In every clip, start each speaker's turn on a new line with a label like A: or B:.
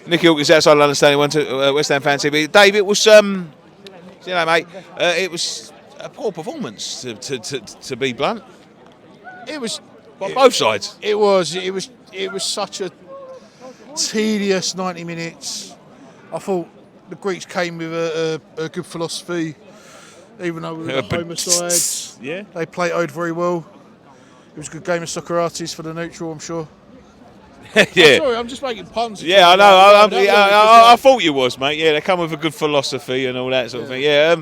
A: Nicky Hawkins outside London Stadium, went to West Ham Fan TV. Dave, it was, mate, it was a poor performance to be blunt.
B: It was
A: On both sides.
B: It was such a tedious 90 minutes. I thought the Greeks came with a good philosophy, even though we were the home side.
A: Yeah.
B: They played very well. It was a good game of Socrates for the neutral, I'm sure.
A: Yeah.
B: Sorry, I'm just making puns.
A: Yeah, I know. I thought you was, mate. Yeah, they come with a good philosophy and all that sort of thing. Yeah.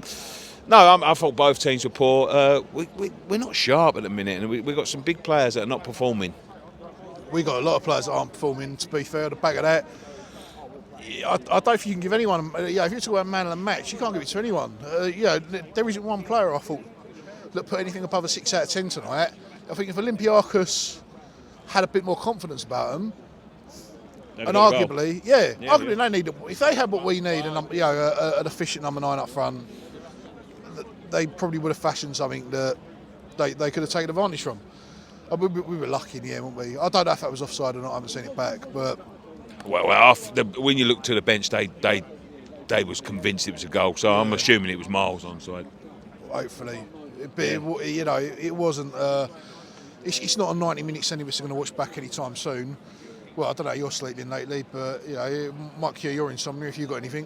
A: I thought both teams were poor. We're not sharp at the minute, and we've got some big players that are not performing.
B: We got a lot of players that aren't performing. To be fair, the back of that, I don't think you can give anyone. If you're talking about man of the match, you can't give it to anyone. There isn't one player I thought that put anything above a 6 out of 10 tonight. I think if Olympiacos had a bit more confidence about them, and arguably, they need. If they had what we need, and an efficient number 9 up front, they probably would have fashioned something that they could have taken advantage from. We were lucky in the end, weren't we? I don't know if that was offside or not. I haven't seen it back, but
A: when you look to the bench, they was convinced it was a goal. So I'm assuming it was miles onside.
B: Hopefully, it wasn't. It's not a 90-minute any of us are going to watch back anytime soon. Well, I don't know how you're sleeping lately, but it might cure your insomnia if you've got anything.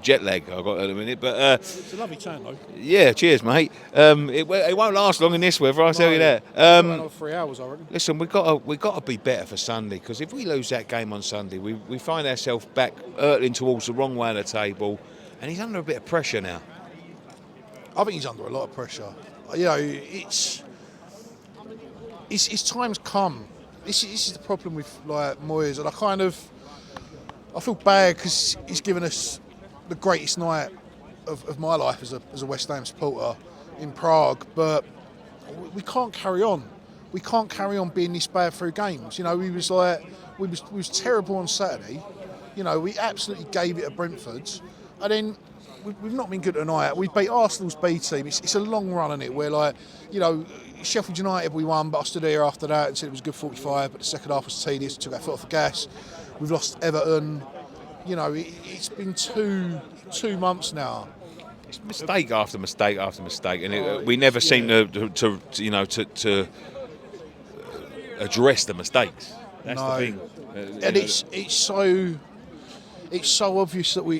A: Jet lag I got at a minute, but
B: it's a lovely tan though.
A: Yeah, cheers, mate. It won't last long in this weather, I'll tell you that.
B: Another 3 hours, I reckon.
A: Listen, we got to be better for Sunday, because if we lose that game on Sunday, we find ourselves back hurtling towards the wrong way of the table, and he's under a bit of pressure now.
B: I think he's under a lot of pressure. His time's come. This is the problem with Moyes, and I feel bad because he's given us the greatest night of my life as a West Ham supporter in Prague, but we can't carry on. We can't carry on being this bad through games. We was terrible on Saturday. We absolutely gave it a Brentford, and then we've not been good tonight. We beat Arsenal's B team. It's a long run in it where Sheffield United we won, but I stood here after that and said it was a good 45, but the second half was tedious, took our foot off the gas. We've lost Everton. It's been two months now.
A: It's mistake after mistake after mistake, and we never seem to address the mistakes. That's the thing.
B: And it's so obvious that we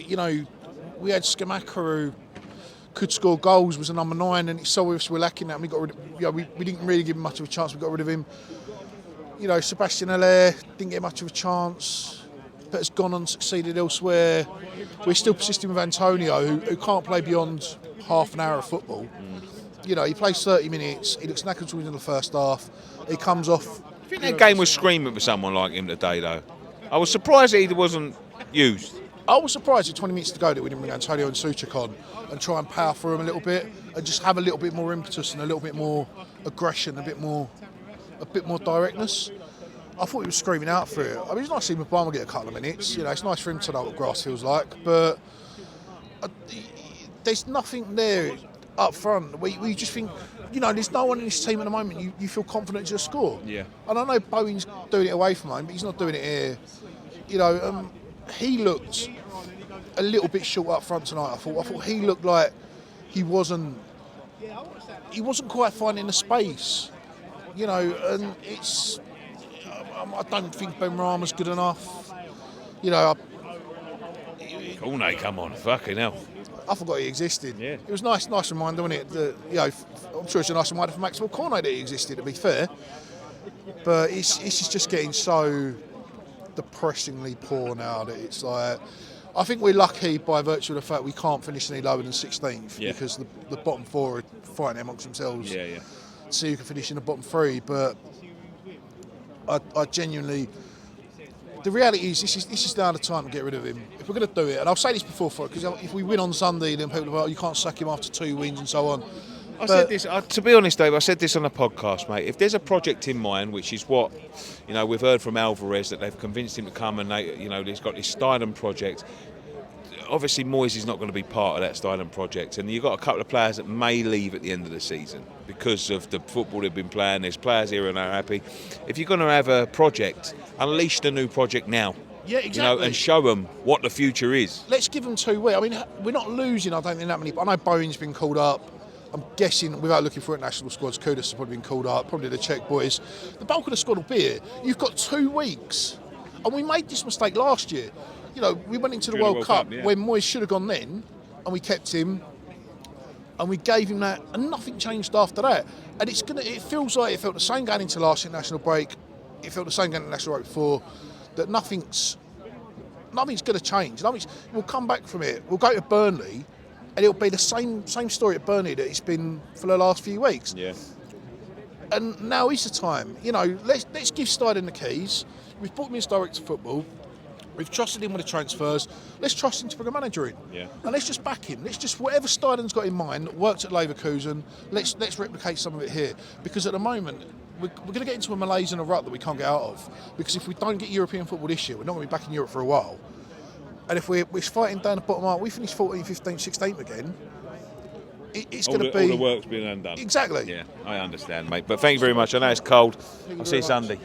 B: had Skamaka who could score goals, was a number 9, and it's so obvious we're lacking that. And we got rid of, we didn't really give him much of a chance. We got rid of him. Sebastian Haller didn't get much of a chance, but has gone and succeeded elsewhere. We're still persisting with Antonio, who can't play beyond half an hour of football. He plays 30 minutes. He looks knackered towards the first half. He comes off.
A: I think that game was screaming for someone like him today, though. I was surprised that he wasn't used.
B: I was surprised at 20 minutes to go that we didn't bring Antonio and Suchek on and try and power through him a little bit and just have a little bit more impetus and a little bit more aggression, a bit more directness. I thought he was screaming out for it. It's nice to see Obama get a couple of minutes. It's nice for him to know what grass feels like, but there's nothing there up front. We just think, there's no one in this team at the moment you feel confident to score.
A: Yeah.
B: And I know Bowen's doing it away from home, but he's not doing it here. He looked a little bit short up front tonight. I thought he looked like he wasn't quite finding the space, and it's. I don't think Ben Rama's good enough.
A: Cornet, come on, fucking hell.
B: I forgot he existed.
A: Yeah.
B: It was nice reminder, wasn't it? That, I'm sure it's a nice reminder for Maxwell Cornet that he existed, to be fair. But it's just getting so depressingly poor now that it's like. I think we're lucky by virtue of the fact we can't finish any lower than 16th because the bottom 4 are fighting amongst themselves.
A: Yeah.
B: So you can finish in the bottom 3, but I genuinely. The reality is this is now the time to get rid of him. If we're going to do it, and I'll say this before, because if we win on Sunday, then people are you can't sack him after 2 wins and so on.
A: I said this, to be honest, Dave, I said this on a podcast, mate. If there's a project in mind, which is what, we've heard from Alvarez, that they've convinced him to come and, he's got this Stydon project. Obviously, Moyes is not going to be part of that Stydon project. And you've got a couple of players that may leave at the end of the season because of the football they've been playing. There's players here and are happy. If you're going to have a project, unleash the new project now.
B: Yeah,
A: You know,
B: exactly.
A: and show them what the future is.
B: Let's give them 2 weeks. I mean, we're not losing, I don't think, that many. I know Bowen's been called up. I'm guessing, without looking for it, national squads, Kudus has probably been called up, probably the Czech boys. The bulk of the squad will be here. You've got 2 weeks. And we made this mistake last year. You know, we went into the
A: During
B: World Cup
A: yeah.
B: when Moyes should have gone then, and we kept him, and we gave him that, and nothing changed after that. And it feels like it felt the same going into last international break. It felt the same going into national break before. That nothing's going to change. We'll come back from it. We'll go to Burnley, and it'll be the same story at Burnley that it's been for the last few weeks.
A: Yeah.
B: And now is the time. You know, let's give Steidon the keys. We've brought him as director of football. We've trusted him with the transfers. Let's trust him to bring a manager in.
A: Yeah.
B: And let's just back him. Let's just, whatever Steidon's got in mind, worked at Leverkusen, let's replicate some of it here. Because at the moment, we're going to get into a malaise and a rut that we can't get out of. Because if we don't get European football this year, we're not going to be back in Europe for a while. And if we're fighting down the bottom half, we finish 14th, 15th, 16th again, it's going to be...
A: All the work's been undone.
B: Exactly.
A: Yeah, I understand, mate. But thank you very much. I know it's cold. I'll see you Sunday.